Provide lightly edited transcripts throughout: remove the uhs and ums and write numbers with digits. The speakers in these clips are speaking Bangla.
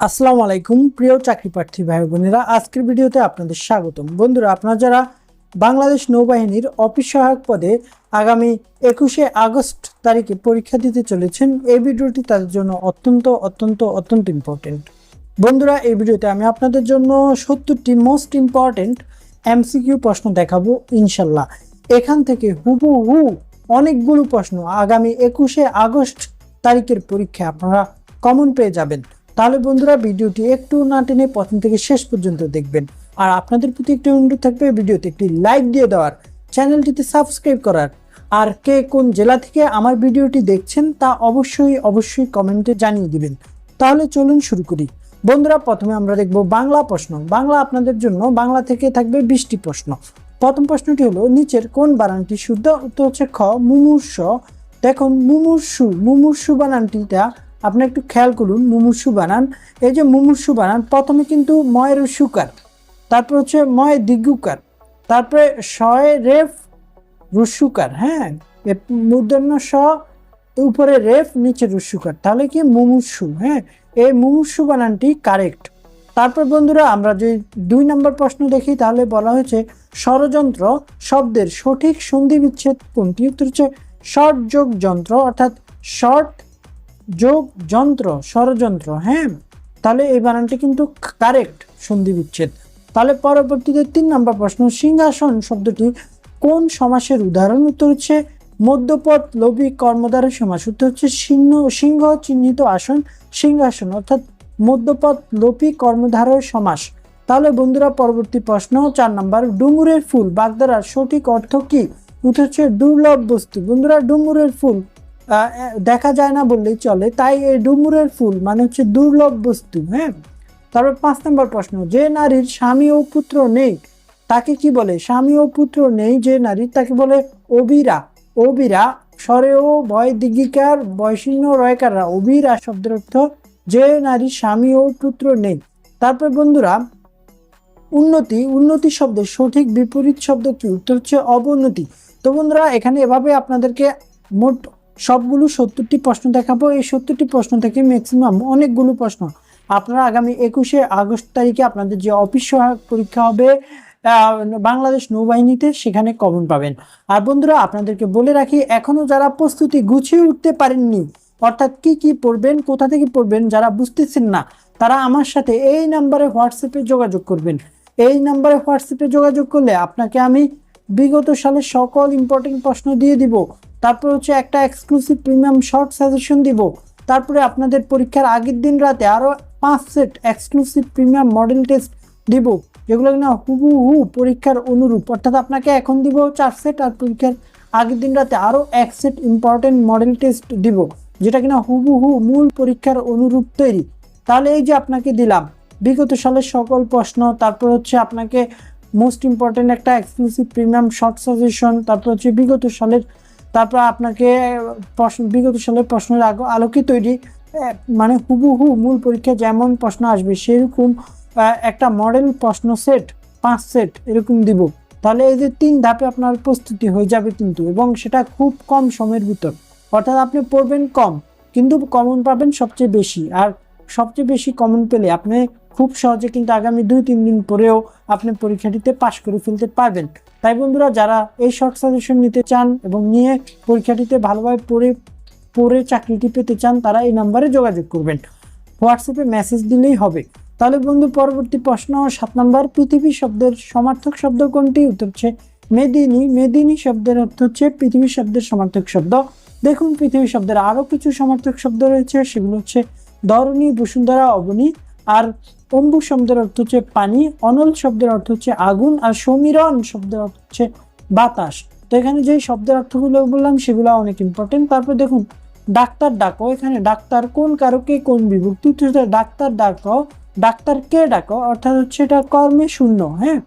আসসালামু আলাইকুম প্রিয় চাকরি প্রার্থী ভাই বোনেরা, আজকের ভিডিওতে আপনাদের স্বাগতম। বন্ধুরা, আপনারা যারা বাংলাদেশ নৌবাহিনীর অফিস সহায়ক পদে আগামী 21শে আগস্ট তারিখে পরীক্ষা দিতে চলেছেন, এই ভিডিওটি তাদের জন্য অত্যন্ত ইম্পর্টেন্ট। বন্ধুরা, এই ভিডিওতে আমি আপনাদের জন্য 70টি মোস্ট ইম্পর্টেন্ট এমসিকিউ প্রশ্ন দেখাবো ইনশাল্লাহ। এখান থেকে হুবহু অনেকগুলো প্রশ্ন আগামী 21শে আগস্ট তারিখের পরীক্ষায় আপনারা কমন পেয়ে যাবেন। তাহলে বন্ধুরা, ভিডিওটি একটু না টেনে প্রথম থেকে শেষ পর্যন্ত দেখবেন। আর আপনাদের প্রতি একটি অনুরোধ থাকবে, ভিডিওতে একটি লাইক দিয়ে দেওয়ার, চ্যানেলটিতে সাবস্ক্রাইব করার। আর কে কোন জেলা থেকে আমার ভিডিওটি দেখছেন তা অবশ্যই কমেন্টে জানিয়ে দিবেন। তাহলে চলুন শুরু করি। বন্ধুরা, প্রথমে আমরা দেখব বাংলা প্রশ্ন। বাংলা আপনাদের জন্য বাংলা থেকে থাকবে 20টি প্রশ্ন। প্রথম প্রশ্নটি হলো, নিচের কোন বানানটি শুদ্ধ? উত্তর হচ্ছে খ, মুমূর্ষ। দেখুন, মুমূর্ষু বানানটিটা আপনি একটু খেয়াল করুন। মুমূর্ষু বানান, এই যে মুমূর্ষু বানান, প্রথমে কিন্তু ময়ের সুকার, তারপর হচ্ছে ময় দিগুকার, তারপরে শয়ে রেফ রুসুকার, হ্যাঁ, মূর্ধন্য স, উপরে রেফ, নিচে রুসুকার, তাহলে কি মুমূর্ষু। হ্যাঁ, এই মুমূর্ষু বানানটি কারেক্ট। তারপর বন্ধুরা, আমরা যে 2 নম্বর প্রশ্ন দেখি, তাহলে বলা হয়েছে ষড়যন্ত্র শব্দের সঠিক সন্ধি বিচ্ছেদ কোনটি? উত্তর হচ্ছে শর্ট যোগ যন্ত্র, অর্থাৎ শর্ট যোগ যন্ত্র, ষড়যন্ত্র। হ্যাঁ, তাহলে এই বানানটি কিন্তু কারেক্ট সন্ধি বিচ্ছেদ। তাহলে পরবর্তীতে 3 নম্বর প্রশ্ন, সিংহাসন শব্দটি কোন সমাসের উদাহরণ? উত্তর হচ্ছে মধ্যপদ লোভী কর্মধারয় সমাস। উত্তর হচ্ছে সিংহ চিহ্নিত আসন সিংহাসন, অর্থাৎ মধ্যপদ লোভী কর্মধারয় সমাস। তাহলে বন্ধুরা, পরবর্তী প্রশ্ন 4 নম্বর, ডুমুরের ফুল বাগধারার সঠিক অর্থ কি? উত্তর হচ্ছে দুর্লভ বস্তু। বন্ধুরা, ডুমুরের ফুল দেখা যায় না বললেই চলে, তাই এই ডুমুরের ফুল মানে হচ্ছে দুর্লভ বস্তু। হ্যাঁ, তারপর 5 নম্বর প্রশ্ন, যে নারীর স্বামী ও পুত্র নেই তাকে কি বলে? স্বামী ও পুত্র নেই যে নারী, তাকে বলে অবিরা। অবিরা, স্বরে ও ভয় দিগিকার বয়সীর্ণ রয়কাররা, অবিরা শব্দের অর্থ যে নারীর স্বামী ও পুত্র নেই। তারপর বন্ধুরা, উন্নতি শব্দের সঠিক বিপরীত শব্দ কি? উত্তর হচ্ছে অবনতি। তো বন্ধুরা, এখানে এভাবে আপনাদেরকে মোট সবগুলো 70টি প্রশ্ন দেখাবো। এই 70টি প্রশ্ন থেকে ম্যাক্সিমাম অনেকগুলো প্রশ্ন আপনারা আগামী 21শে আগস্ট তারিখে আপনাদের যে অফিস সহায়ক পরীক্ষা হবে বাংলাদেশ নৌবাহিনীতে, সেখানে কমন পাবেন। আর বন্ধুরা, আপনাদেরকে বলে রাখি, এখনো যারা প্রস্তুতি গুছিয়ে উঠতে পারেননি, অর্থাৎ কি পড়বেন, কোথা থেকে পড়বেন, যারা বুঝতেছেন না, তারা আমার সাথে এই নাম্বারে হোয়াটসঅ্যাপে যোগাযোগ করবেন। এই নাম্বারে হোয়াটসঅ্যাপে যোগাযোগ করলে আপনাকে আমি বিগত সালের সকল ইম্পর্টেন্ট প্রশ্ন দিয়ে দিব। তারপর হচ্ছে একটা এক্সক্লুসিভ প্রিমিয়াম শর্ট সাজেশন দিব। তারপরে আপনাদের পরীক্ষার আগের দিন রাতে আরও 5 set exclusive premium model test দিব, যেগুলো কিনা হুবহু পরীক্ষার অনুরূপ। অর্থাৎ আপনাকে এখন দিব 4 সেট, আর পরীক্ষার আগের দিন রাতে আরও 1 সেট ইম্পর্টেন্ট মডেল টেস্ট দিব, যেটা কিনা হুবহু মূল পরীক্ষার অনুরূপ তৈরি। তাহলে এই যে আপনাকে দিলাম বিগত সালের সকল প্রশ্ন, তারপর হচ্ছে আপনাকে মোস্ট ইম্পর্টেন্ট একটা এক্সক্লুসিভ প্রিমিয়াম শর্ট সাজেশন, তারপর হচ্ছে বিগত সালের, তারপর আপনাকে বিগত সালের প্রশ্নের আলোকে তৈরি, মানে হুবহু মূল পরীক্ষা যেমন প্রশ্ন আসবে সেরকম একটা মডেল প্রশ্ন সেট 5 সেট এরকম দিব। তাহলে এই যে 3 ধাপে আপনার প্রস্তুতি হয়ে যাবে কিন্তু, এবং সেটা খুব কম সময়ের ভিতর। অর্থাৎ আপনি পড়বেন কম, কিন্তু কমন পাবেন সবচেয়ে বেশি। আর সবচেয়ে বেশি কমন পেলে আপনি খুব সহজে কিন্তু আগামী 2-3 দিন পরেও আপনি পরীক্ষাটিতে পাশ করে ফেলতে পারবেন। তাই বন্ধুরা, যারা এই শর্ট সাজেশন নিতে চান এবং নিয়ে পরীক্ষাটিতে ভালোভাবে পড়ে চাকরিটি পেতে চান, তারা এই নাম্বারে যোগাযোগ করবেন, হোয়াটসঅ্যাপে মেসেজ দিলেই হবে। তাহলে বন্ধু, পরবর্তী প্রশ্ন 7 নম্বর, পৃথিবী শব্দের সমার্থক শব্দ কোনটি? উত্তর হচ্ছে মেদিনী। মেদিনী শব্দের অর্থ হচ্ছে পৃথিবী শব্দের সমার্থক শব্দ। দেখুন, পৃথিবী শব্দের আরও কিছু সমার্থক শব্দ রয়েছে, সেগুলো হচ্ছে ধরণী, বসুন্ধরা, অবনী। আর অম্বু শব্দের অর্থ হচ্ছে পানি, অনল শব্দের অর্থ হচ্ছে আগুন, আর সমীরণ শব্দের অর্থ হচ্ছে বাতাস। তো এখানে যে শব্দের অর্থগুলো বললাম সেগুলো অনেক ইম্পর্টেন্ট। তারপর দেখুন, ডাক্তার ডাকো, এখানে ডাক্তার কোন কারকে কোন বিভক্তি? ডাক্তার ডাকো, ডাক্তারকে ডাকো, অর্থাৎ হচ্ছে এটা কর্মে শূন্য। হ্যাঁ,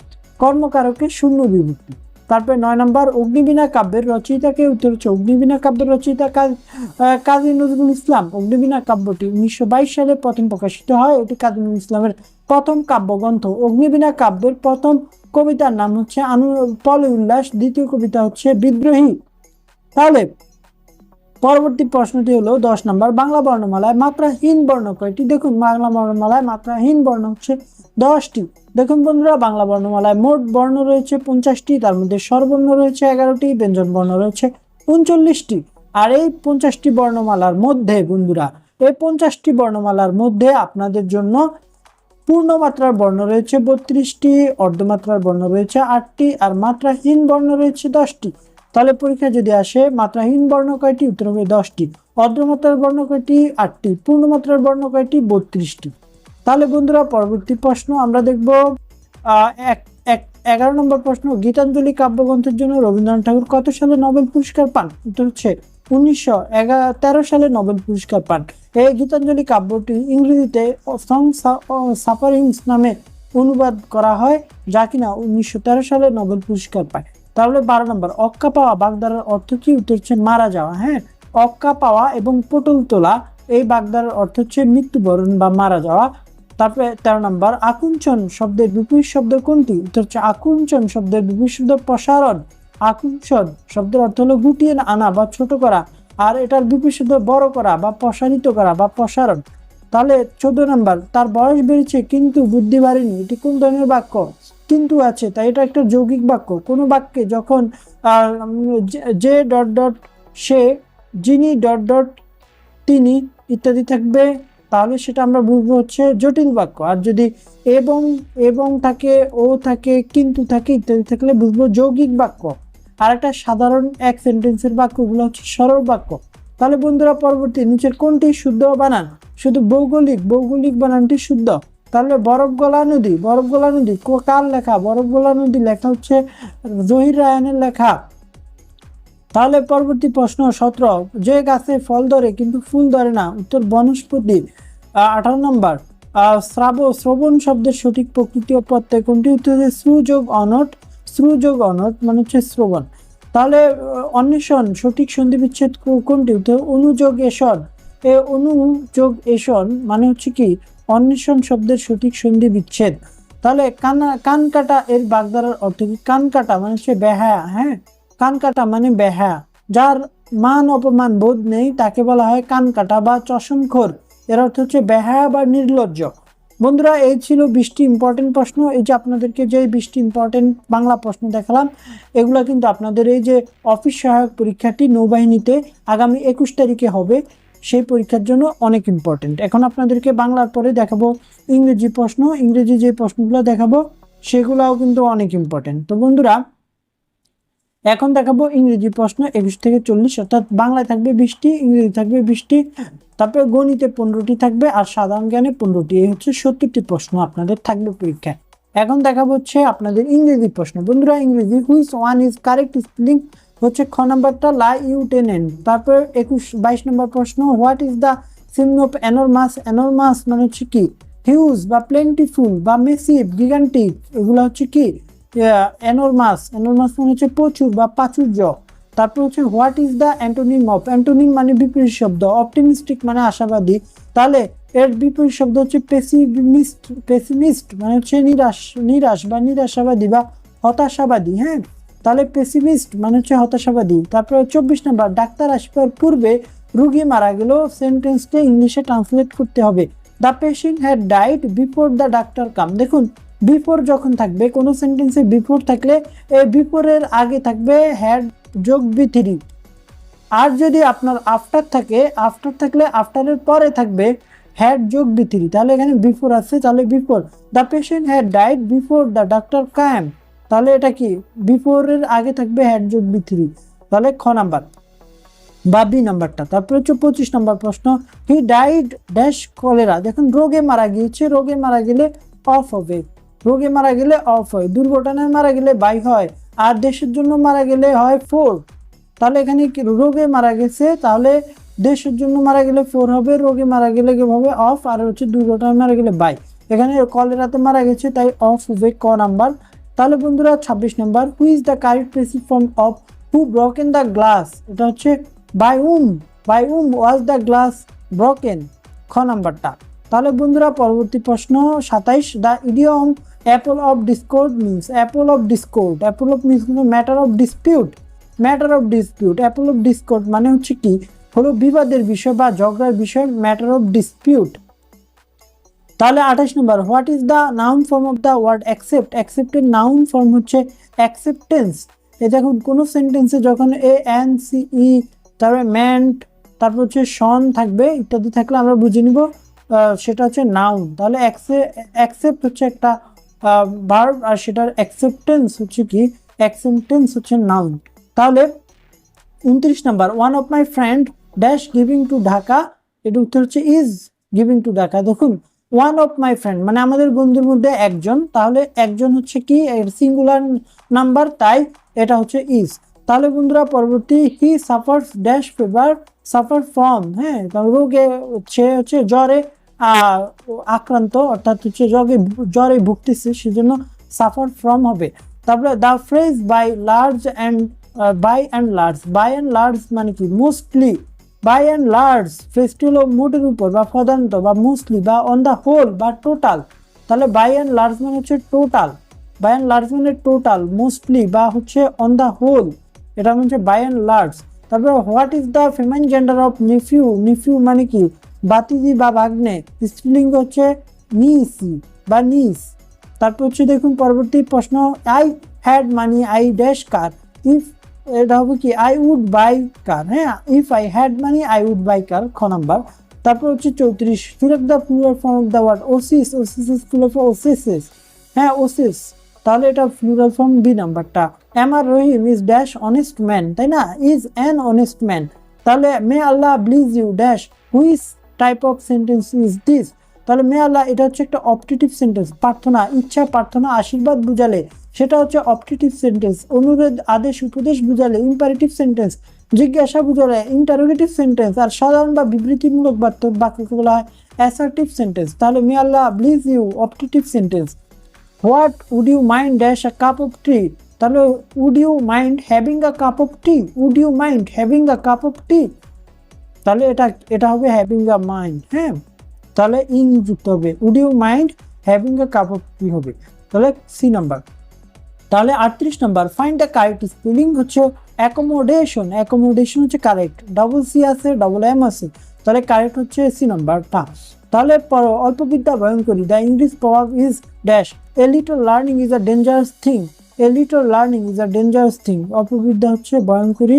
কর্মকারকে শূন্য বিভক্তি। তারপরে 9 নম্বর, অগ্নিবীণা কাব্যের রচয়িতাকে? উত্তর হচ্ছে অগ্নিবীণা কাব্যের রচয়িতা কাজী নজরুল ইসলাম। অগ্নিবীণা কাব্যটি 1922 সালে প্রথম প্রকাশিত হয়। এটি কাজী নজরুল ইসলামের প্রথম কাব্যগ্রন্থ। অগ্নিবীণা কাব্যের প্রথম কবিতার নাম হচ্ছে প্রলয় উল্লাস, দ্বিতীয় কবিতা হচ্ছে বিদ্রোহী। তাহলে পরবর্তী প্রশ্নটি হলো 10 নম্বর, বাংলা বর্ণমালায় মাত্রাহীন বর্ণ কয়টি? দেখুন বাংলা বর্ণমালায় মাত্রাহীন বর্ণ হচ্ছে 10টি। দেখুন বন্ধুরা, বাংলা বর্ণমালায় মোট বর্ণ রয়েছে 50টি, তার মধ্যে স্বরবর্ণ রয়েছে 11টি, ব্যঞ্জন বর্ণ রয়েছে 39টি। আর এই 50টি বর্ণমালার মধ্যে বন্ধুরা, এই 50টি বর্ণমালার মধ্যে আপনাদের জন্য পূর্ণমাত্রার বর্ণ রয়েছে 32টি, অর্ধমাত্রার বর্ণ রয়েছে 8টি, আর মাত্রাহীন বর্ণ রয়েছে 10টি। তাহলে পরীক্ষা যদি আসে মাত্রাহীন বর্ণ কয়টি, উত্তর হবে 10টি। অর্ধমাত্রার বর্ণ কয়টি? 8টি। পূর্ণমাত্রার বর্ণ কয়টি? 32টি। তাহলে বন্ধুরা, পরবর্তী প্রশ্ন আমরা দেখব 11 নম্বর প্রশ্ন, গীতাঞ্জলি কাব্যগ্রন্থের জন্য রবীন্দ্রনাথ ঠাকুর কত সালে নোবেল পুরস্কার পান? উত্তর হচ্ছে 1913 সালে নোবেল পুরস্কার পান। এই গীতাঞ্জলি কাব্যটি ইংরেজিতে সং সাফারিংস নামে অনুবাদ করা হয়, যা কিনা 1913 সালে নোবেল পুরস্কার পায়। তাহলে 12 নম্বর, অক্কা পাওয়া বাগদারার অর্থ কি? উত্তর হচ্ছে মারা যাওয়া। হ্যাঁ, অক্কা পাওয়া এবং পটল তোলা এই বাগদারার অর্থ হচ্ছে মৃত্যুবরণ বা মারা যাওয়া। তারপরে 13 নম্বর, আকুঞ্চন শব্দের বিপরীত শব্দ কোনটি? উত্তর হচ্ছে আকুঞ্চন শব্দের বিপরীত শব্দ প্রসারণ। আকুঞ্চন শব্দের অর্থ হলো গুটিয়ে আনা বা ছোট করা, আর এটার বিপরীত শব্দ বড় করা বা প্রসারিত করা বা প্রসারণ। তাহলে 14 নম্বর, তার বয়স বেড়েছে কিন্তু বুদ্ধি বাড়েনি, এটি কোন ধরনের বাক্য? কিন্তু আছে, তাই এটা একটা যৌগিক বাক্য। কোনো বাক্যে যখন যে ডট ডট সে, যিনি ডট ডট তিনি ইত্যাদি থাকবে, তাহলে সেটা আমরা বুঝবো হচ্ছে জটিল বাক্য। আর যদি এবং এবং থাকে, ও থাকে, কিন্তু থাকে ইত্যাদি থাকলে বুঝবো যৌগিক বাক্য। আর একটা সাধারণ এক সেন্টেন্সের বাক্যগুলো হচ্ছে সরল বাক্য। তাহলে বন্ধুরা, পরবর্তী নিচের কোনটি শুদ্ধ বানান? শুধু ভৌগোলিক বানানটি শুদ্ধ। তাহলে বরফ গলা নদী কার লেখা? বরফ গলা নদী লেখা হচ্ছে জহির রায়হানের লেখা। তাহলে পরবর্তী প্রশ্ন 17, যে গাছে ফল ধরে কিন্তু ফুল ধরে না, উত্তর বনস্পতি। 18 নম্বর, শ্রবণ শব্দের সঠিক প্রকৃতি ও প্রত্যয় কোনটি? উত্তর হচ্ছে শ্রুযোগ অনট মানে হচ্ছে শ্রবণ। তাহলে অন্বেষণ সঠিক সন্ধি বিচ্ছেদ কোনটি? উত্তর অনুযোগ এষণ। অনুযোগ এষণ মানে হচ্ছে কি অন্বেষণ শব্দের সঠিক সন্ধি বিচ্ছেদ। তাহলে কান কাটা এর বাগধারার অর্থ কি? কান কাটা মানে হচ্ছে বেহায়া। হ্যাঁ, কান কাটা মানে বেহায়া, যার মান অপমান বোধ নেই তাকে বলা হয় কান কাটা বা চশমখোর। এর অর্থ হচ্ছে বেহায়া বা নির্লজ্জ। বন্ধুরা, এই ছিল 20টি ইম্পর্টেন্ট প্রশ্ন। এই যে আপনাদেরকে যে 20টি ইম্পর্টেন্ট বাংলা প্রশ্ন দেখালাম, এগুলো কিন্তু আপনাদের এই যে অফিস সহায়ক পরীক্ষাটি নৌবাহিনীতে আগামী 21 তারিখে হবে, সেই পরীক্ষার জন্য অনেক ইম্পর্টেন্ট। এখন আপনাদেরকে বাংলার পরে দেখাবো ইংরেজি প্রশ্ন। ইংরেজি যে প্রশ্নগুলো দেখাবো সেগুলোও কিন্তু অনেক ইম্পর্টেন্ট। তো বন্ধুরা, এখন দেখাবো ইংরেজি প্রশ্ন 21 থেকে 40, অর্থাৎ বাংলায় থাকবে 20টি, ইংরেজি থাকবে 20টি, তারপরে গণিতে 15টি থাকবে, আর সাধারণ জ্ঞানে 15টি। এই হচ্ছে 70টি প্রশ্ন আপনাদের থাকবে পরীক্ষায়। এখন দেখাবো হচ্ছে আপনাদের ইংরেজি প্রশ্ন। বন্ধুরা, ইংরেজি which one is correct spelling হচ্ছে খ নাম্বারটা লাইউটেনেন্ট। তারপর 22 নম্বর প্রশ্ন, what is the synonym of enormous? Enormous মানে হচ্ছে কি হিউজ বা প্লেন্টিফুল বা মেসিভ, গিগান্টিক, এগুলো হচ্ছে কি এনরমাস মানে হচ্ছে প্রচুর বা প্রাচুর্য। তারপর হচ্ছে what is the antonym of? Antonym মানে বিপরীত শব্দ। অপটিমিস্টিক মানে আশাবাদী, তাহলে এর বিপরীত শব্দ হচ্ছে পেসিমিস্ট মানে হচ্ছে নিরাশ বা নিরাশাবাদী বা হতাশাবাদী। হ্যাঁ, তাহলে পেসিমিস্ট মানে হচ্ছে হতাশাবাদী। তারপরে 24 নম্বর, ডাক্তার আসবার পূর্বে রোগী মারা গেল, সেন্টেন্সটা ইংলিশে ট্রান্সলেট করতে হবে। The patient had died before the doctor came. দেখুন, বিফোর যখন থাকবে কোনো সেন্টেন্সে, বিফোর থাকলে এই বিফোরের আগে থাকবে হ্যাড যোগ বি3। আর যদি আপনার আফটার থাকে, আফটার থাকলে আফটারের পরে থাকবে হ্যাড যোগ বি3। তাহলে এখানে বিফোর আছে, তাহলে before the patient had died before the doctor came, তাহলে এটা কি বিফোরের আগে থাকবে হ্যাড যোগ বি3। তাহলে খ নাম্বার বা বি নাম্বারটা। তারপরে হচ্ছে 25 নম্বর প্রশ্ন, হি ডাইড ড্যাশ কলেরা। দেখুন, রোগে মারা গিয়েছে, রোগে মারা গেলে অফ হবে, রোগে মারা গেলে অফ হয়, দুর্ঘটনায় মারা গেলে বাই হয়, আর দেশের জন্য মারা গেলে হয় ফোর। তাহলে এখানে রোগে মারা গেছে, তাহলে দেশের জন্য মারা গেলে ফোর হবে, রোগে মারা গেলে হবে অফ, আর হচ্ছে দুর্ঘটনায় মারা গেলে বাই। এখানে কলেরাতে মারা গেছে তাই অফ হবে ক নাম্বার। তাহলে বন্ধুরা 26 number, who is the correct passive form of who broken the glass? এটা হচ্ছে by um was the glass broken, খ নাম্বারটা। তাহলে বন্ধুরা, পরবর্তী প্রশ্ন 27, the idiom apple of discord means? Apple of discord, apple of means matter of dispute, apple of discord মানে হচ্ছে কি হলো বিবাদের বিষয় বা ঝগড়ার বিষয়, ম্যাটার অফ ডিসপিউট। তাহলে 28 number, what is the noun form of the word accept? অ্যাকসেপ্টের নাউন ফর্ম হচ্ছে অ্যাকসেপ্টেন্স। এই দেখুন কোনো সেন্টেন্সে যখন ANCE তারপরে মেন্ট তারপর হচ্ছে শন থাকবে ইত্যাদি থাকলে আমরা বুঝে নিব সেটা হচ্ছে নাউন। তাহলে অ্যাকসেপ্ট হচ্ছে একটা ভার্ব আর সেটার অ্যাকসেপ্টেন্স হচ্ছে কি, অ্যাকসেপ্টেন্স হচ্ছে নাউন। তাহলে 29 number, one of my friend dash giving to Dhaka, এর উত্তর হচ্ছে ইজ গিভিং টু ঢাকা। দেখুন ওয়ান অফ মাই ফ্রেন্ড মানে আমাদের বন্ধুর মধ্যে একজন, তাহলে একজন হচ্ছে কি সিঙ্গুলার নাম্বার, তাই এটা হচ্ছে ইজ। তাহলে বন্ধুরা পরবর্তী, he suffers dash fever, suffer from, হ্যাঁ রোগে সে হচ্ছে জ্বরে আক্রান্ত, অর্থাৎ হচ্ছে জ্বরে ভুগতেছে, সেজন্য সাফার ফ্রম হবে। তারপরে the phrase by large and by and large, by and large মানে কি মোস্টলি, বাই অ্যান্ড লার্জ ফ্রেজটি হলো মোটের উপর বা প্রধানত বা মোস্টলি বা অন দ্য হোল বা টোটাল। তাহলে বাই অ্যান্ড লার্জ মানে হচ্ছে টোটাল, বাই অ্যান্ড লার্জ মানে টোটাল, মোস্টলি বা হচ্ছে অন দ্য হোল, এটা হচ্ছে বাই অ্যান্ড লার্জ। তারপরে what is the feminine gender of nephew, nephew মানে কি বাতিজি বা ভাগ্নে, স্ত্রীলিঙ্গ হচ্ছে নিসি বা নিস। তারপর হচ্ছে দেখুন পরবর্তী প্রশ্ন, I had money I dash car, if এটা হবে কি আই উড বাই কার, হ্যাঁ if I had money I would buy car, খ নাম্বার। তারপর হচ্ছে 34, select the plural form of the word oasis, oasis is plural for oases, হ্যাঁ ওসিস, তাহলে এটা প্লুরাল ফর্ম বি নাম্বারটা। M R Rahim is dash honest man, তাই না, ইজ অ্যান অনেস্ট ম্যান। তাহলে may Allah bless you dash, which type of sentence is this? তাহলে মে আল্লাহ এটা হচ্ছে একটা অপটেটিভ সেন্টেন্স, প্রার্থনা, ইচ্ছা, প্রার্থনা, আশীর্বাদ বুঝালে সেটা হচ্ছে অপটেটিভ সেন্টেন্স, অনুরোধ, আদেশ, উপদেশ বুঝালে ইম্পারেটিভ সেন্টেন্স, জিজ্ঞাসা বুঝালে ইন্টারোগেটিভ সেন্টেন্স, আর সাধারণ বা বিবৃতিমূলক বাক্যকে বলা হয় অ্যাসার্টিভ সেন্টেন্স। তাহলে may Allah bless you optative sentence. What would you mind dash a cup of tea, তাহলে would you mind having a cup of tea, would you mind having a cup of tea, তাহলে এটা হবে হ্যাভিং আ মাইন্ড, হ্যাঁ তাহলে ইন যুক্ত হবে, would you mind having a cup of tea হবে, তাহলে সি নাম্বার। তাহলে 38 number, find the correct spelling হচ্ছে অ্যাকোমোডেশন, অ্যাকোমোডেশন হচ্ছে কারেক্ট, ডবল সি আছে ডবল এম আছে, তাহলে কারেক্ট হচ্ছে সি নাম্বারটা। তাহলে অল্প বিদ্যা ভয়ঙ্করী, দ্য ইংলিশ প্রভাব is dash, a little learning is a dangerous thing, a little learning is a dangerous thing, অল্পবিদ্যা হচ্ছে ভয়ঙ্করী,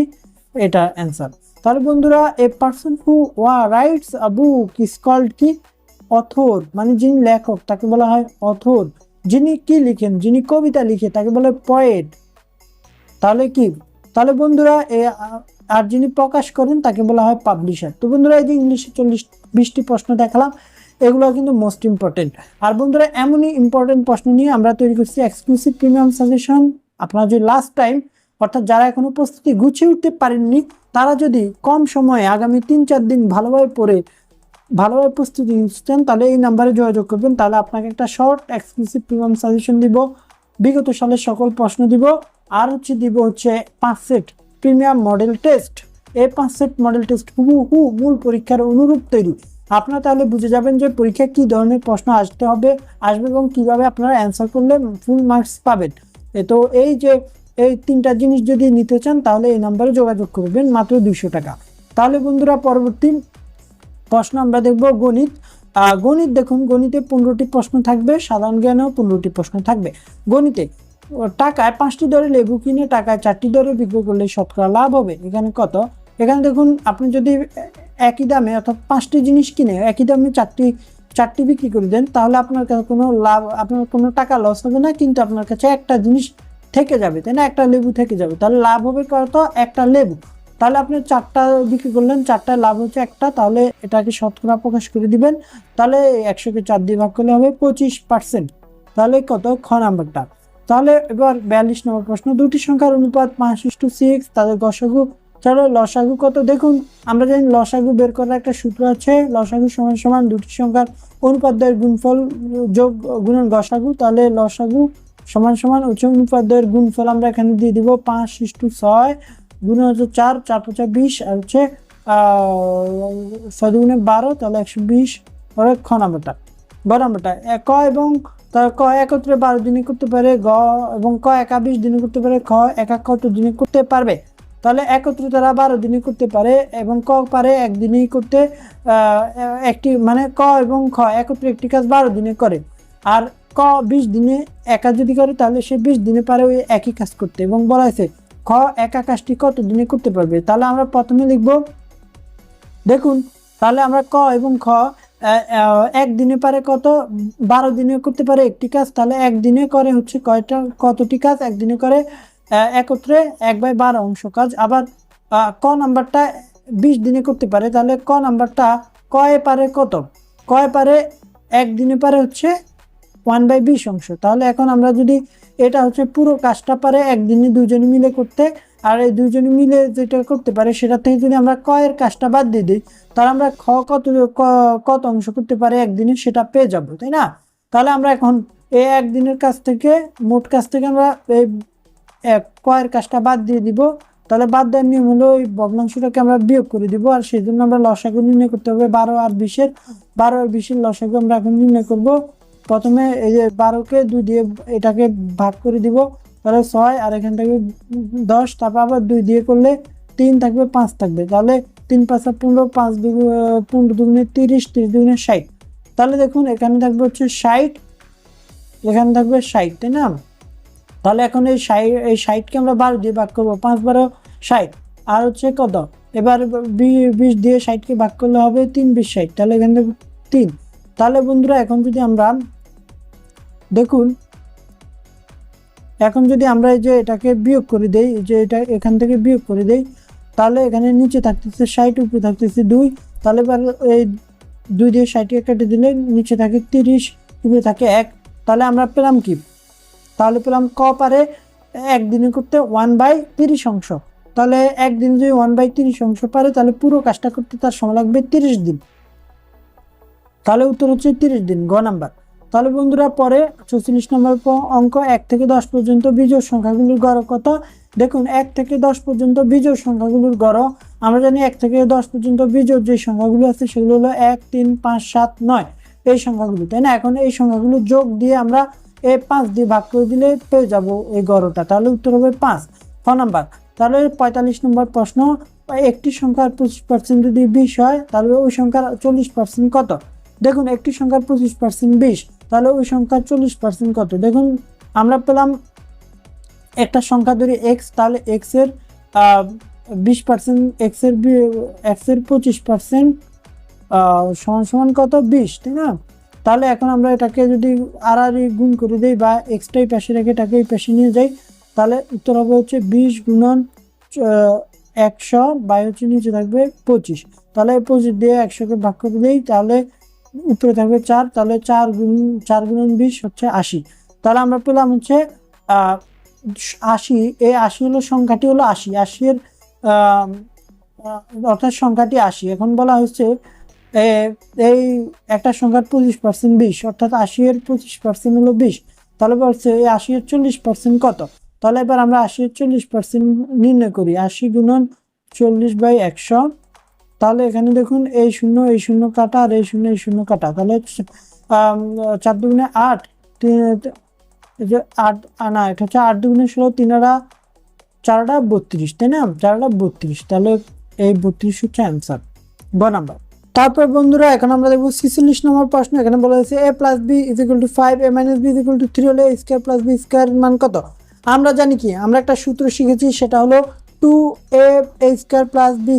এটা অ্যান্সার। তাহলে বন্ধুরা a person who writes a book is called কি, অথর মানে যিনি লেখক তাকে বলা হয় অথর, যিনি কি লিখেন, যিনি কবিতা লিখে তাকে বলে পয়েট, তাহলে কি, তাহলে বন্ধুরা আর যিনি প্রকাশ করেন তাকে বলা হয় পাবলিশার। তো বন্ধুরা এই যে ইংলিশে 40-20টি প্রশ্ন দেখালাম, এগুলো কিন্তু মোস্ট ইম্পর্টেন্ট। আর বন্ধুরা এমনই ইম্পর্টেন্ট প্রশ্ন নিয়ে আমরা তৈরি করছি এক্সক্লুসিভ প্রিমিয়াম সাজেশন। আপনারা যদি লাস্ট টাইম অর্থাৎ যারা এখনো প্রস্তুতি গুছিয়ে উঠতে পারেননি, তারা যদি কম সময়ে আগামী 3-4 দিন ভালোভাবে পড়ে ভালোভাবে প্রস্তুতি নিচ্ছেন, তাহলে এই নাম্বারে যোগাযোগ করবেন, তাহলে আপনাকে একটা শর্ট এক্সক্লুসিভ প্রিমিয়াম সাজেশন দিব, বিগত সালের সকল প্রশ্ন দিব, আর দিব 5 সেট প্রিমিয়াম মডেল টেস্ট। এই 5 সেট মডেল টেস্ট হুবহু মূল পরীক্ষার অনুরূপ তৈরি। আপনারা তাহলে বুঝে যাবেন যে পরীক্ষায় কী ধরনের প্রশ্ন আসবে এবং কিভাবে আপনারা অ্যান্সার করলে ফুল মার্কস পাবেন। তো এই 3টা জিনিস যদি নিতে চান তাহলে এই নাম্বারে যোগাযোগ করবেন, মাত্র 200 টাকা। তাহলে বন্ধুরা পরবর্তী প্রশ্ন আমরা দেখব গণিত। গণিত দেখুন, গণিতে 15টি প্রশ্ন থাকবে, সাধারণ জ্ঞানেও 15টি প্রশ্ন থাকবে। গণিতে টাকায় 5টি দরে লেবু কিনে টাকায় 4টি দরে বিক্রি করলে শতকরা লাভ হবে। এখানে কত? এখানে দেখুন আপনি যদি একই দামে অর্থাৎ 5টি জিনিস কিনে একই দামে চারটি বিক্রি করে দেন, তাহলে আপনার কাছে কোনো লাভ, আপনার কোনো টাকা লস হবে না, কিন্তু আপনার কাছে একটা জিনিস থেকে যাবে, তাই না, একটা লেবু থেকে যাবে, তাহলে লাভ হবে কত? একটা লেবু। তাহলে আপনি 4টা বিক্রি করলেন, 4টায় লাভ হচ্ছে একটা, তাহলে এটাকে শতকরা প্রকাশ করে দিবেন, তাহলে 100কে 4 দিয়ে ভাগ করলে হবে 25%, তাহলে কত? খ নাম্বারটা। তাহলে এবার 42 নম্বর প্রশ্ন, দুটি সংখ্যার অনুপাত 5:6, তাদের গসাগু, তাহলে লসাগু কত? দেখুন আমরা জানি লসাগু বের করার একটা সূত্র আছে, লসাগু সমান সমান দুটি সংখ্যার অনুপাত দ্বয়ের গুণফল যোগ গুণন গসাগু, তাহলে লসাগু সমান সমান হচ্ছে অনুপাত দ্বয়ের গুণফল আমরা এখানে দিয়ে দিব 5:6 গুণ হচ্ছে 4, 4 × 5 = 20, আর হচ্ছে 6 × 2 = 12, তাহলে 120। খ নাম্বারটা, গ নাম্বারটা, ক এবং ক একত্রে 12 দিনে করতে পারে, গ এবং ক একা 20 দিনে করতে পারে, খ একা কত দিনে করতে পারবে? তাহলে একত্রে তারা 12 দিনে করতে পারে এবং ক পারে একদিনেই করতে। একটি মানে ক এবং খ একত্রে একটি কাজ 12 দিনে করে, আর ক 20 দিনে একা যদি করে তাহলে সে 20 দিনে পারে ওই একই কাজ করতে। এবং বলা হয়েছে খ একা কাজটি কত দিনে করতে পারবে। তাহলে আমরা প্রথমে লিখব, দেখুন তাহলে আমরা ক এবং খ একদিনে পারে কত, 12 দিনে করতে পারে একটি কাজ। তাহলে একদিনে করে হচ্ছে কতটি কাজ, একদিনে করে একত্রে 1/12 অংশ কাজ। আবার ক নাম্বারটা 20 দিনে করতে পারে, তাহলে ক নাম্বারটা কয়ে পারে কত, কয়ে পারে একদিনে পারে হচ্ছে 1/20 অংশ। তাহলে এখন আমরা যদি এটা হচ্ছে পুরো কাজটা পারে একদিনে দুজনে মিলে করতে, আর এই দুজনে মিলে যেটা করতে পারে সেটা থেকে যদি আমরা ক এর কাজটা বাদ দিয়ে দিই, তাহলে আমরা খ কত অংশ করতে পারে একদিনে সেটা পেয়ে যাব, তাই না? তাহলে আমরা এখন এই একদিনের কাজ থেকে মোট কাজ থেকে আমরা এই ক এর কাজটা বাদ দিয়ে দিব। তাহলে বাদ দেওয়ার নিয়ম হলো ওই ভগ্নাংশটাকে আমরা বিয়োগ করে দিব, আর সেই জন্য আমরা লসাগু নির্ণয় করতে হবে 12 আর 20-এর। 12 আর 20-এর লসাগু আমরা এখন নির্ণয় করব। প্রথমে এই যে 12কে 2 দিয়ে এটাকে ভাগ করে দিব, তাহলে 6, আর এখান থেকে 10, তারপর আবার 2 দিয়ে করলে 3 থাকবে, 5 থাকবে। তাহলে 3 5 15, 5 15 দুগুণে 30, 30 দুগুণে 60। তাহলে দেখুন এখানে থাকবে হচ্ছে 60, এখানে থাকবে 60, তাই না? তাহলে এখন এই 60কে আমরা 12 দিয়ে ভাগ করবো, 5 12 60, আর হচ্ছে কত, এবার 20 দিয়ে 60কে ভাগ করলে হবে 3 20 60, তাহলে এখানে 3। তাহলে বন্ধুরা এখন যদি আমরা দেখুন, এখন যদি আমরা এই যে এটাকে বিয়োগ করে দেই, যে এটা এখান থেকে বিয়োগ করে দেই, তাহলে এখানে নিচে থাকতেছে 60, উপরে থাকতেছে 2। তাহলে এবার এই 2 দিয়ে 60কে কেটে দিলে নিচে থাকে 30, উপরে থাকে 1। তাহলে আমরা পেলাম কি, তাহলে পেলাম ক পারে একদিনে করতে 1/30 অংশ। তাহলে একদিন যদি 1/30 অংশ পারে তাহলে পুরো কাজটা করতে তার সময় লাগবে 30 দিন। তাহলে উত্তর হচ্ছে 30 দিন, গ নাম্বার। তাহলে বন্ধুরা পরে 44 নম্বর অঙ্ক, 1 থেকে 10 পর্যন্ত বিজোড় সংখ্যাগুলোর গড় কত। দেখুন 1 থেকে 10 পর্যন্ত বিজোড় সংখ্যাগুলোর গড় আমরা জানি 1 থেকে 10 পর্যন্ত বিজোড় যে সংখ্যাগুলো আছে সেগুলো হলো 1 3 5 7 9 এই সংখ্যাগুলো, তাই না? এখন এই সংখ্যাগুলো যোগ দিয়ে আমরা এই 5 দিয়ে ভাগ করে দিলে পেয়ে যাব এই গড়টা, তাহলে উত্তর হবে 5, খ নাম্বার। তাহলে 45 নম্বর প্রশ্ন, একটি সংখ্যার 25% যদি 20 হয় তাহলে ওই সংখ্যার 40% কত। দেখুন একটি সংখ্যার 25% 20, তাহলে ওই সংখ্যার 40% কত। দেখুন আমরা পেলাম একটা সংখ্যা ধরি x, তাহলে x এর 20%, x এর 25% সমান সমান কত, 20, তাই না? তাহলে এখন আমরা এটাকে যদি আর গুণ করে দিই বা এক্সটাই পাশে রেখে এটাকে এই পাশে নিয়ে যাই, তাহলে উত্তর হবে হচ্ছে 20 গুণন 100 বাই হচ্ছে নিচে থাকবে 25। তাহলে 25 দিয়ে 100কে ভাগ করে দিই, তাহলে উপরে থাকবে 4, তাহলে 4 গুণন 20 হচ্ছে 80। তাহলে আমরা পেলাম হচ্ছে 80। এই 80 হলো সংখ্যাটি হলো 80, 80 এর অর্থাৎ সংখ্যাটি 80। এখন বলা হচ্ছে এই একটা সংখ্যার 25% 20, অর্থাৎ 80 এর 25% হলো 20। তাহলে বলছে এই 80 এর 40% কত। তাহলে এবার আমরা 80 এর 40% নির্ণয় করি, 80 গুণন 40/100। তাহলে এখানে দেখুন এই শূন্য কাটা, আর এই শূন্য কাটা, তাহলে 4 দুগুণে 8, 8 না এটা হচ্ছে 8 দুগুণে 16, 4 32, তাই না? 4 32, তাহলে এই 32 হচ্ছে অ্যান্সার, গ নাম্বার। তারপর বন্ধুরা এখন আমরা দেখবো 46 নম্বর প্রশ্ন। এখানে বলা হয়েছে a + b = 5, a - b = 3 হলে a² + b² এর মান কত। আমরা জানি কি, আমরা একটা সূত্র শিখেছি, সেটা হলো 2a² + b²,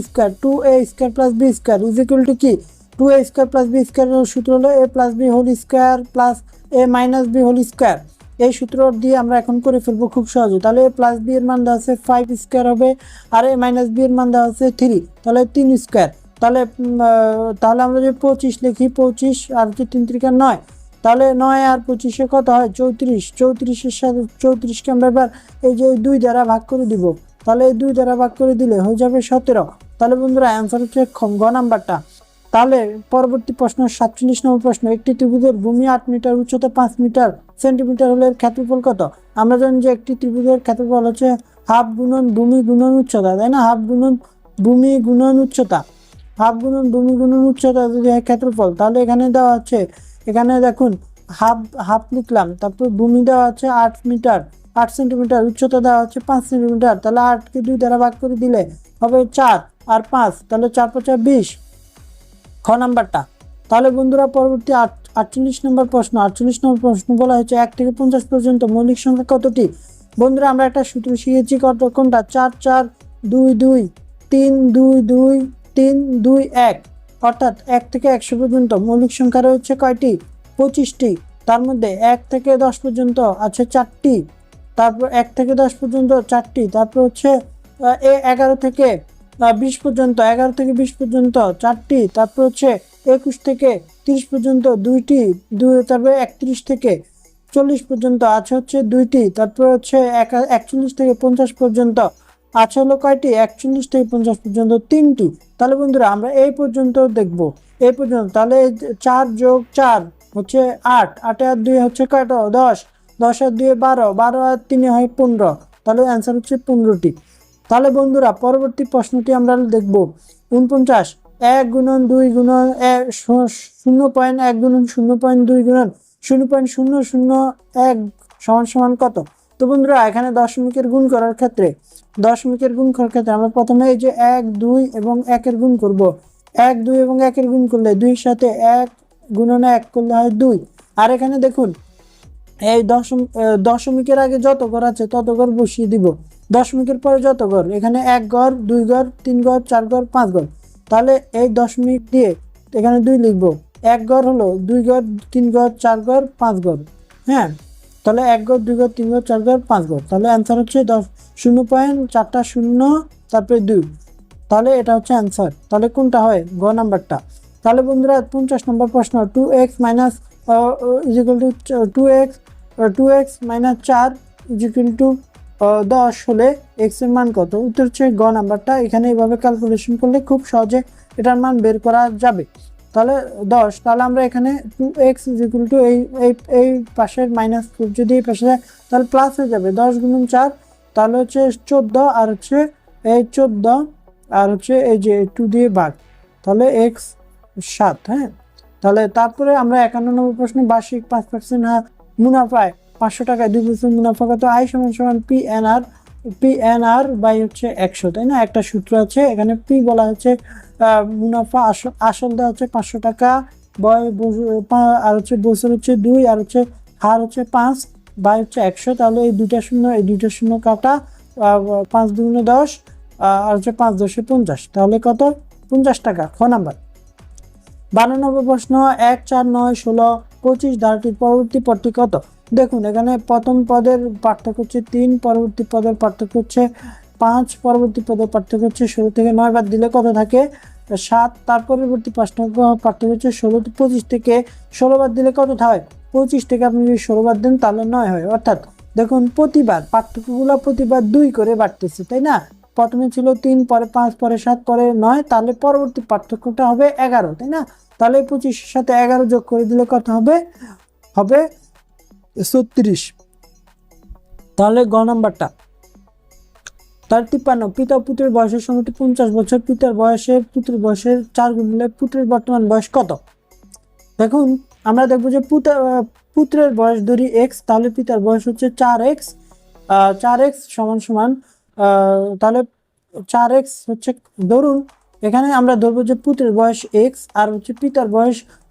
2a² + b² = কি, 2a² + b² এর সূত্র হলো a + b² + a - b²। এই সূত্র দিয়ে আমরা এখন করে ফেলবো খুব সহজে। তাহলে a + b এর মান দেওয়া আছে 5² হবে, আর a - b এর মান দেওয়া আছে 3, তাহলে 3²। তাহলে আমরা যদি 25 লিখি, 25 আর 3 × 9, তাহলে 9 আর 25-এ কত হয়, 34। 34-এর সাথে 34কে আমরা এবার এই যে 2 দ্বারা ভাগ করে দিব, তাহলে এই 2 দ্বারা ভাগ করে দিলে হয়ে যাবে 17। তাহলে বন্ধুরা অ্যান্সার হচ্ছে গ নাম্বারটা। তাহলে পরবর্তী প্রশ্ন 47 নম্বর প্রশ্ন, একটি ত্রিভুজের ভূমি 8 মিটার, উচ্চতা 5 মিটার সেন্টিমিটার হলে এর ক্ষেত্রফল কত। আমরা জানি যে একটি ত্রিভুজের ক্ষেত্রফল হচ্ছে হাফ গুণন ভূমি গুণন উচ্চতা, তাই না? হাফ গুণন ভূমি গুণন উচ্চতা, হাফ গুণন ভূমি গুণন উচ্চতা যদি ক্ষেত্রফল, তাহলে এখানে দেওয়া আছে, এখানে দেখুন হাফ লিখলাম, তারপর ভূমি দেওয়া আছে 8 মিটার, 8 সেন্টিমিটার, উচ্চতা দেওয়া হচ্ছে 5 সেন্টিমিটার, তাহলে 8কে 2 দ্বারা ভাগ করে দিলে হবে 4 আর 5, তাহলে 4 × 5 = 20, খ নাম্বারটা। তাহলে বন্ধুরা পরবর্তী 48 নম্বর প্রশ্ন। 48 নম্বর প্রশ্ন বলা হয়েছে 1 থেকে 50 পর্যন্ত মৌলিক সংখ্যা কতটি? বন্ধুরা আমরা একটা সূত্র শিখেছি, কোনটা? 4 4 2 2 3 2 2 3 2 1, অর্থাৎ 1 থেকে 100 পর্যন্ত মৌলিক সংখ্যা রয়েছে কয়টি? 25টি। তার মধ্যে 1 থেকে 10 পর্যন্ত আছে 4টি, তারপর 1 থেকে 10 পর্যন্ত 4টি, তারপর হচ্ছে 11 থেকে 20 পর্যন্ত, 11 থেকে 20 পর্যন্ত 4টি, তারপর হচ্ছে 21 থেকে 30 পর্যন্ত 2টি, তারপরে 31 থেকে 40 পর্যন্ত আছে হচ্ছে 2টি, তারপর হচ্ছে 41 থেকে 50 পর্যন্ত আছে হলো কয়টি? 41 থেকে 50 পর্যন্ত 3টি। তাহলে বন্ধুরা আমরা এই পর্যন্ত দেখব, এই পর্যন্ত। তাহলে 4 + 4 হচ্ছে 8, 8 আর 2 হচ্ছে কয়টা? 10, 10 আর 2 12, 12 আর 3 হয় 15, তাহলে অ্যান্সার হচ্ছে 15টি। তাহলে বন্ধুরা পরবর্তী প্রশ্নটি আমরা দেখব 49। 1 × 2 × 0.1 × 0.2 × 0.001 সমান কত? তো বন্ধুরা এখানে দশমিকের গুণ করার ক্ষেত্রে আমরা প্রথমে এই যে 1 2 এবং 1 এর গুণ করব। 1 2 এবং 1 এর গুণ করলে 2 এর সাথে 1 গুণনে 1 করলে হয় 2। আর এখানে দেখুন এই দশমিকের আগে যত ঘর আছে তত ঘর বসিয়ে দিব, দশমিকের পরে যত ঘর, এখানে 1 ঘর 2 ঘর 3 ঘর 4 ঘর 5 ঘর, তাহলে এই দশমিক দিয়ে এখানে 2 লিখবো। 1 ঘর হলো 2 ঘর 3 ঘর 4 ঘর 5 ঘর, হ্যাঁ, তাহলে 1 ঘর 2 ঘর 3 ঘর 4 ঘর 5 ঘর, তাহলে অ্যান্সার হচ্ছে 0.4টা 0 তারপরে 2, তাহলে এটা হচ্ছে অ্যান্সার। তাহলে কোনটা হয়? গ নাম্বারটা। তাহলে বন্ধুরা 50 নম্বর প্রশ্ন, 2x - 2x - 4 10 হলে x এর মান কত? উত্তর হচ্ছে গ নাম্বারটা। এখানে এইভাবে ক্যালকুলেশন করলে খুব সহজে এটার মান বের করা যাবে। তাহলে 10, তাহলে আমরা এখানে 2x এই পাশের মাইনাস যদি এই পাশে যায় তাহলে প্লাস হয়ে যাবে, 10 × 4 তাহলে হচ্ছে 14, আর হচ্ছে এই 14 আর হচ্ছে এই যে 2 দিয়ে ভাগ, তাহলে x 7। হ্যাঁ, তাহলে তারপরে আমরা 51 নম্বর প্রশ্ন, বার্ষিক 5% মুনাফায় 500 টাকায় 2% মুনাফা কত? I = PNR বাই হচ্ছে 100, তাই না? একটা সূত্র আছে এখানে, P বলা হচ্ছে মুনাফা, আসল দেওয়া হচ্ছে 500 টাকা, আর হচ্ছে বছর হচ্ছে 2, আর হচ্ছে হার হচ্ছে 5 বাই হচ্ছে 100, তাহলে এই দুইটা শূন্য কাটা, 5 × 2 = 10, আর হচ্ছে 5 × 10 = 50, তাহলে কত? 50 টাকা, খ নাম্বার। 52 নম্বর প্রশ্ন, 1 4 9 16 25 ধারাটির পরবর্তী পদটি কত? দেখুন এখানে প্রথম পদের পার্থক্য হচ্ছে 3, পরবর্তী পদের পার্থক্য হচ্ছে 5, পরবর্তী পদের পার্থক্য হচ্ছে 16 থেকে 9 বাদ দিলে কত থাকে? 7, তার পরবর্তী পার্থক্য হচ্ছে 25 থেকে 16 বাদ দিলে কত হয়? 25 থেকে আপনি যদি 16 বাদ দেন তাহলে 9 হয়। অর্থাৎ দেখুন প্রতিবার পার্থক্যগুলো প্রতিবার 2 করে বাড়তেছে, তাই না? প্রথমে ছিল 3, পরে 5, পরে 7, পরে 9, তাহলে পরবর্তী পার্থক্যটা হবে 11, তাই না? তাহলে 25 এর সাথে 11 যোগ করে দিলে কত হবে? 36, তাহলে গ নাম্বারটা। তার 53, পিতা ও পুত্রের বয়সের সময়টি 50 বছর, পুত্রের বয়সের 4 গুণ হলে পুত্রের বর্তমান বয়স কত? দেখুন আমরা দেখবো যে পুত্রের বয়স ধরি x, তাহলে পিতার বয়স হচ্ছে 4x, 4x সমান তাহলে 4x হচ্ছে, ধরুন এখানে আমরা ধরবো যে পুত্রের বয়স x আর হচ্ছে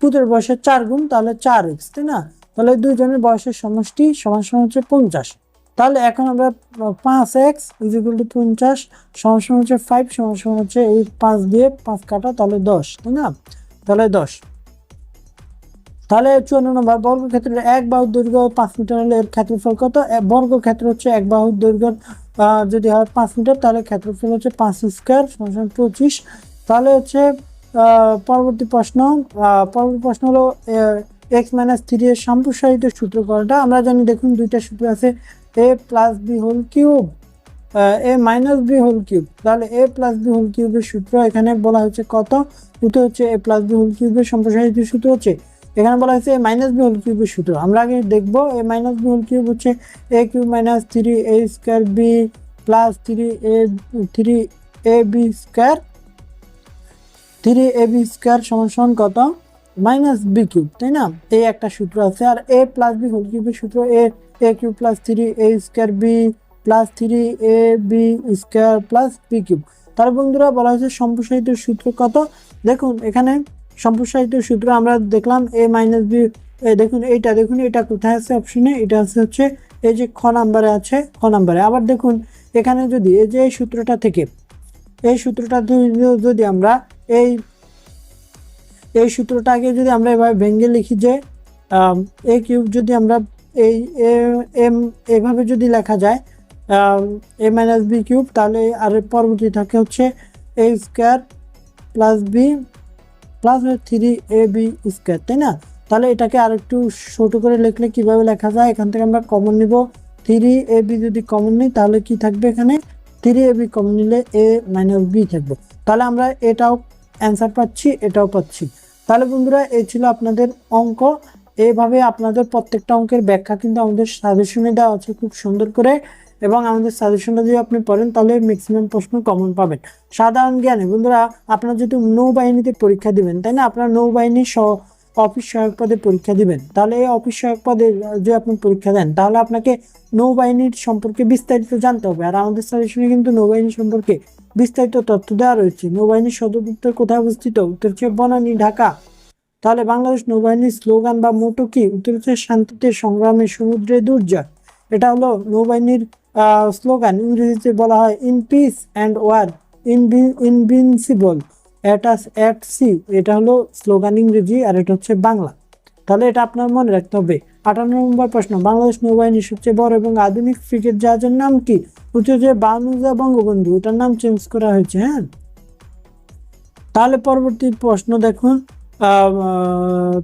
পুত্রের বয়সের 4 গুণ, তাহলে 4x, তাই না? তাহলে দুইজনের বয়সের সমষ্টি সমান হচ্ছে 50। তাহলে এখন আমরা 5x = 50 সমান হচ্ছে 5 সমান হচ্ছে এই 5 দিয়ে 5 কাটা, তাহলে 10, তাই না? তাহলে 10। তাহলে 54 নম্বর, বর্গক্ষেত্রের এক বাহুর দৈর্ঘ্য 5 মিটার হলে এর ক্ষেত্রফল কত? বর্গক্ষেত্র হচ্ছে এক বাহুর দৈর্ঘ্য যদি হয় 5 মিটার, তাহলে ক্ষেত্রফল হচ্ছে 5 স্কয়ার সমান 25। তাহলে হচ্ছে পরবর্তী প্রশ্ন হলো x - 3 এর সম্প্রসারিত সূত্র করাটা। আমরা জানি, দেখুন দুইটা সূত্র আছে, a + b whole cube, a - b whole cube. তাহলে a + b হোল কিউবের সূত্র এখানে বলা হচ্ছে কত? সূত্র হচ্ছে a + b হোল কিউবের সম্প্রসারিত সূত্র হচ্ছে, এখানে বলা হয়েছে a - b হোল কিউবের সূত্র। আমরা আগে দেখবো a - b হোল কিউব হচ্ছে a cube - 3a square b plus 3ab square সমান কত? মাইনাস বি কিউব, তাই না? এই একটা সূত্র আছে। আর এ প্লাস বি হোল কিউবের সূত্র A cube plus 3 A square B plus 3 A B square plus B cube. তাহলে বন্ধুরা বলা হয়েছে সম্প্রসারিত সূত্র কত? দেখুন এখানে সম্প্রসারিত সূত্র আমরা দেখলাম এ মাইনাস বি। দেখুন এটা কোথায় আছে অপশনে? এটা আছে হচ্ছে এই যে খ নাম্বারে আছে, খ নাম্বারে। আবার দেখুন এখানে যদি এই যে এই সূত্রটা থেকে যদি আমরা এই সূত্রটাকে যদি আমরা এভাবে ভেঙে লিখি যে এ কিউব যদি আমরা এই এম এভাবে যদি লেখা যায় এ মাইনাস বি কিউব, তাহলে আর পরবর্তী থাকে হচ্ছে A square plus B plus 3ab square, তাই না? তাহলে এটাকে আর একটু ছোট করে লিখলে কিভাবে লেখা যায়? এখান থেকে আমরা কমন নিব 3ab, যদি কমন নিই তাহলে কি থাকবে? এখানে 3ab কমন নিলে a মাইনাস বি থাকবে। তাহলে আমরা এটাও অ্যান্সার পাচ্ছি, এটাও পাচ্ছি। তাহলে বন্ধুরা এই ছিল আপনাদের অঙ্ক। এইভাবে আপনাদের প্রত্যেকটা অঙ্কের ব্যাখ্যা কিন্তু আমাদের সাজেশনে দেওয়া আছে খুব সুন্দর করে, এবং আমাদের সাজেশনটা যদি আপনি পড়েন তাহলে ম্যাক্সিমাম প্রশ্ন কমন পাবেন। সাধারণ জ্ঞানে বন্ধুরা আপনারা যেহেতু নৌবাহিনীতে পরীক্ষা দিবেন, তাই না? আপনারা নৌবাহিনীর অফিস সহায়ক পদে পরীক্ষা দিবেন। তাহলে এই অফিস সহায়ক পদে যদি আপনি পরীক্ষা দেন তাহলে আপনাকে নৌবাহিনীর সম্পর্কে বিস্তারিত জানতে হবে। আর আমাদের সাজেশনে কিন্তু নৌবাহিনী সম্পর্কে বিস্তারিত তথ্য দেওয়া রয়েছে। নৌবাহিনীর সদর দপ্তর কোথায় অবস্থিত? উত্তর হচ্ছে বনানী, ঢাকা। তাহলে বাংলাদেশ নৌবাহিনীর স্লোগান বা মোটো কি? উত্তর হচ্ছে শান্তিতে সংগ্রামে সমুদ্রে দুর্জয়। এটা হলো নৌবাহিনীর স্লোগান। ইংরেজিতে বলা হয় in peace and war invincible at sea. এটা হলো স্লোগান ইংরেজি, আর এটা হচ্ছে বাংলা। তাহলে এটা আপনার মনে রাখতে হবে। 58 নম্বর প্রশ্ন, বাংলাদেশ নৌবাহিনীর সবচেয়ে বড় এবং আধুনিক ফ্রিগেট জাহাজের নাম কি? উত্তর হচ্ছে বানুজা বঙ্গবন্ধু। এটার নাম চেঞ্জ করা হয়েছে। হ্যাঁ, তাহলে পরবর্তী প্রশ্ন দেখুন।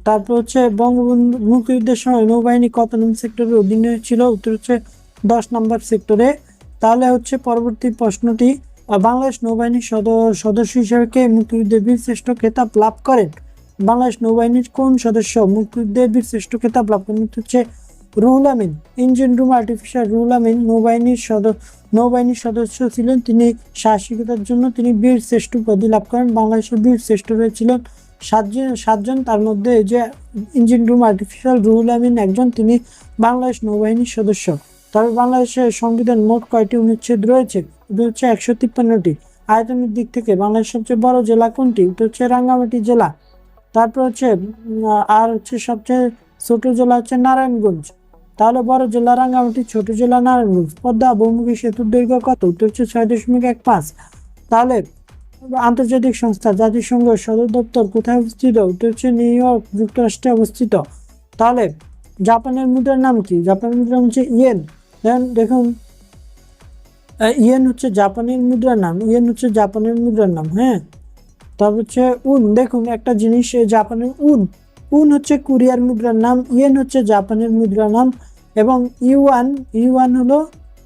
তারপর হচ্ছে বঙ্গবন্ধু মুক্তিযুদ্ধের সময় নৌবাহিনী কত নম্বর সেক্টরের অধীনে ছিল? উত্তর হচ্ছে 10 নম্বর সেক্টরে। তাহলে হচ্ছে পরবর্তী প্রশ্নটি, বাংলাদেশ নৌবাহিনীর সদস্য হিসেবে কে মুক্তিযুদ্ধে বীরশ্রেষ্ঠ খেতাব লাভ করেন? বাংলাদেশ নৌবাহিনীর কোন সদস্য মুক্তিযুদ্ধে বীরশ্রেষ্ঠ খেতাব লাভ করেন? উত্তর হচ্ছে রুহুল আমিন। ইঞ্জিন রুম আর্টিফিশাল রুহুল আমিন নৌবাহিনীর সদস্য ছিলেন। তিনি সাহসিকতার জন্য তিনি বীরশ্রেষ্ঠ উপাধি লাভ করেন। বাংলাদেশের বীরশ্রেষ্ঠ হয়েছিলেন সাতজন, তার মধ্যে যে ইঞ্জিন রুম আর্টিফিশাল রুহুল আমিন একজন, তিনি বাংলাদেশ নৌবাহিনীর সদস্য। তবে বাংলাদেশের সংবিধান মোট কয়টি অনুচ্ছেদ রয়েছে? উত্তর হচ্ছে 153টি। আয়তনের দিক থেকে বাংলাদেশের সবচেয়ে বড় জেলা কোনটি? উত্তর হচ্ছে রাঙ্গামাটি জেলা। তারপর হচ্ছে আর হচ্ছে সবচেয়ে ছোট জেলা হচ্ছে নারায়ণগঞ্জ। তাহলে বড় জেলা রাঙ্গামাটি, ছোট জেলা নারায়ণগঞ্জ। পদ্মা বহুমুখী সেতুর দৈর্ঘ্য কত? উত্তর হচ্ছে 6.15। তাহলে আন্তর্জাতিক সংস্থা জাতিসংঘ সদর দপ্তর কোথায় অবস্থিত? উত্তর হচ্ছে নিউ ইয়র্ক, যুক্তরাষ্ট্রে অবস্থিত। তাহলে জাপানের মুদ্রার নাম কি? জাপানের মুদ্রা হচ্ছে ইয়েন। দেখুন ইয়েন হচ্ছে জাপানের মুদ্রার নাম। হ্যাঁ, তারপর হচ্ছে উন। দেখুন একটা জিনিস, জাপানের উন হচ্ছে কোরিয়ার মুদ্রার নাম, ইয়েন হচ্ছে জাপানের মুদ্রার নাম, এবং ইউয়ান হলো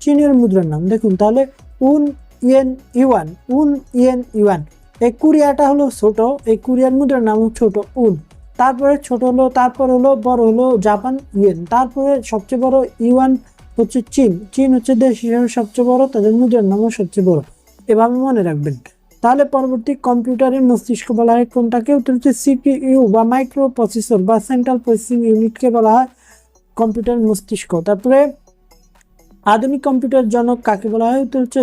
চীনের মুদ্রার নাম। দেখুন তাহলে উন ইয়েন ইউয়ান। এই কোরিয়াটা হলো ছোট, এই কোরিয়ার মুদ্রার নাম ছোট উন। তারপরে তারপর হলো বড় হলো জাপান ইয়েন। তারপরে সবচেয়ে বড় ইউয়ান হচ্ছে চীন হচ্ছে দেশ হিসেবে সবচেয়ে বড়, তাদের মুদ্রার নামও সবচেয়ে বড়। এভাবে মনে রাখবেন। তাহলে পরবর্তী কম্পিউটারের মস্তিষ্ক বলা হয় কোনটাকে? উত্তর হচ্ছে সিপিইউ বা মাইক্রো প্রসেসর বা সেন্ট্রাল প্রসেসিং ইউনিটকে বলা হয় কম্পিউটার মস্তিষ্ক। তারপরে আধুনিক কম্পিউটার জনক কাকে বলা হয়? উত্তর হচ্ছে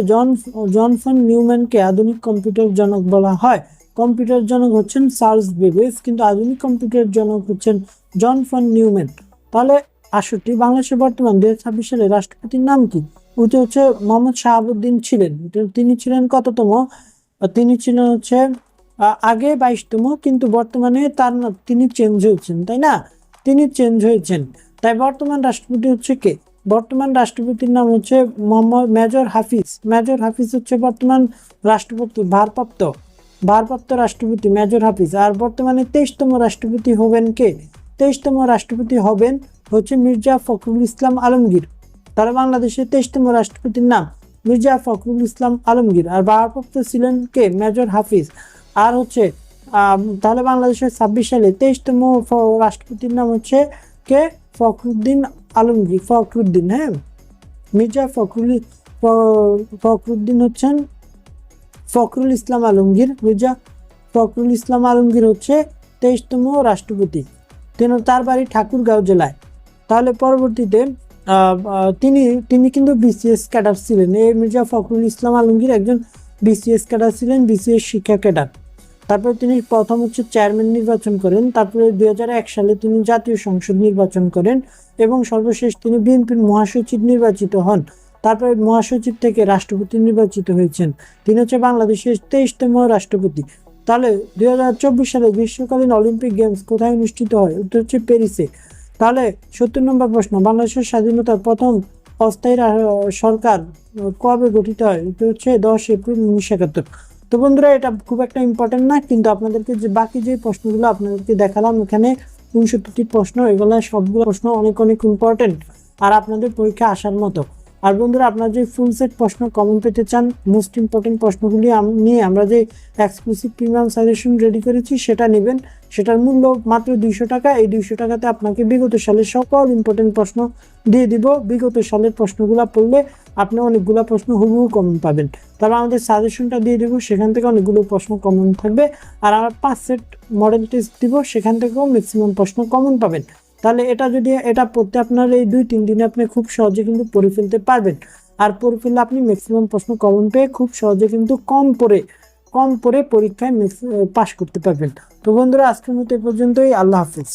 জন ফন নিউম্যানকে আধুনিক কম্পিউটার জনক বলা হয়। কম্পিউটার জনক হচ্ছেন চার্লস বেবেজ, কিন্তু আধুনিক কম্পিউটার জনক হচ্ছেন জন ফন নিউম্যান। তাহলে 68 বাংলাদেশের বর্তমান 2026 সালে রাষ্ট্রপতির নাম কি? উত্তর হচ্ছে মোহাম্মদ শাহাবুদ্দিন ছিলেন। তিনি ছিলেন কততম? তিনি ছিলেন হচ্ছে আগে 22তম, কিন্তু বর্তমানে তিনি চেঞ্জ হয়েছেন, তাই না? তিনি চেঞ্জ হয়েছেন। তাই বর্তমান রাষ্ট্রপতি হচ্ছে কে? বর্তমান রাষ্ট্রপতির নাম হচ্ছে মোহাম্মদ মেজর হাফিজ হচ্ছে বর্তমান রাষ্ট্রপতি, ভারপ্রাপ্ত রাষ্ট্রপতি মেজর হাফিজ। আর বর্তমানে 23তম রাষ্ট্রপতি হবেন কে? 23তম রাষ্ট্রপতি হবেন হচ্ছে মির্জা ফখরুল ইসলাম আলমগীর। তারা বাংলাদেশের 23তম রাষ্ট্রপতির নাম মির্জা ফখরুল ইসলাম আলমগীর। আর ভারপ্রাপ্ত ছিলেন কে? মেজর হাফিজ। আর হচ্ছে তাহলে বাংলাদেশের 26 সালে 23তম রাষ্ট্রপতির নাম হচ্ছে কে? ফখরুদ্দিন। হ্যাঁ, মির্জা ফখরুদ্দিন হচ্ছেন ফখরুল ইসলাম আলমগীর। মির্জা ফখরুল ইসলাম আলমগীর হচ্ছে 23তম রাষ্ট্রপতি, তার বাড়ি ঠাকুরগাঁও জেলায়। তাহলে পরবর্তীতে তিনি কিন্তু বিসিএস ক্যাডার ছিলেন। মির্জা ফখরুল ইসলাম আলমগীর একজন বিসিএস ক্যাডার ছিলেন, বিসিএস শিক্ষা ক্যাডার। তারপরে তিনি প্রথম চেয়ারম্যান নির্বাচন করেন, তারপরে 2001 সালে তিনি জাতীয় সংসদ নির্বাচন করেন এবং সর্বশেষ তিনি বিএনপির মহাসচিব নির্বাচিত হন। তারপরে মহাসচিব থেকে রাষ্ট্রপতি নির্বাচিত হয়েছেন। তিনি বাংলাদেশের 23তম রাষ্ট্রপতি। তাহলে 2024 সালে গ্রীষ্মকালীন অলিম্পিক গেমস কোথায় অনুষ্ঠিত হয়? উত্তর প্যারিসে। তাহলে 70 নম্বর প্রশ্ন, বাংলাদেশের স্বাধীনতার প্রথম অস্থায়ী সরকার কবে গঠিত হয়? উত্তর 10 এপ্রিল 1971। তো বন্ধুরা, এটা খুব একটা ইম্পর্টেন্ট না, কিন্তু আপনাদেরকে যে বাকি যে প্রশ্নগুলো আপনাদেরকে দেখালাম এখানে 69টি প্রশ্ন, এগুলো সবগুলো প্রশ্ন অনেক অনেক ইম্পর্টেন্ট আর আপনাদের পরীক্ষা আসার মতো। আর বন্ধুরা, আপনারা যে ফুল সেট প্রশ্ন কমন পেতে চান, মোস্ট ইম্পর্টেন্ট প্রশ্নগুলি নিয়ে আমরা যে এক্সক্লুসিভ প্রিমিয়াম সাজেশন রেডি করেছি সেটা নেবেন। সেটার মূল্য মাত্র 200 টাকা। এই 200 টাকাতে আপনাকে বিগত সালের সকল ইম্পর্টেন্ট প্রশ্ন দিয়ে দিব। বিগত সালের প্রশ্নগুলো পড়লে আপনি অনেকগুলো প্রশ্ন হুবহু কমন পাবেন। তারপর আমাদের সাজেশনটা দিয়ে দেবো, সেখান থেকে অনেকগুলো প্রশ্ন কমন থাকবে। আর আমরা 5 সেট মডেল টেস্ট দিব, সেখান থেকেও ম্যাক্সিমাম প্রশ্ন কমন পাবেন। তাহলে এটা পড়তে আপনার এই 2-3 দিনে আপনি খুব সহজে কিন্তু পড়ে ফেলতে পারবেন। আর পড়ে ফেললে আপনি ম্যাক্সিমাম প্রশ্ন কমন পেয়ে খুব সহজে কিন্তু কম পড়ে পরীক্ষায় পাস করতে পারবেন। তো বন্ধুরা, আজকের মতো এ পর্যন্তই। আল্লাহ হাফিজ।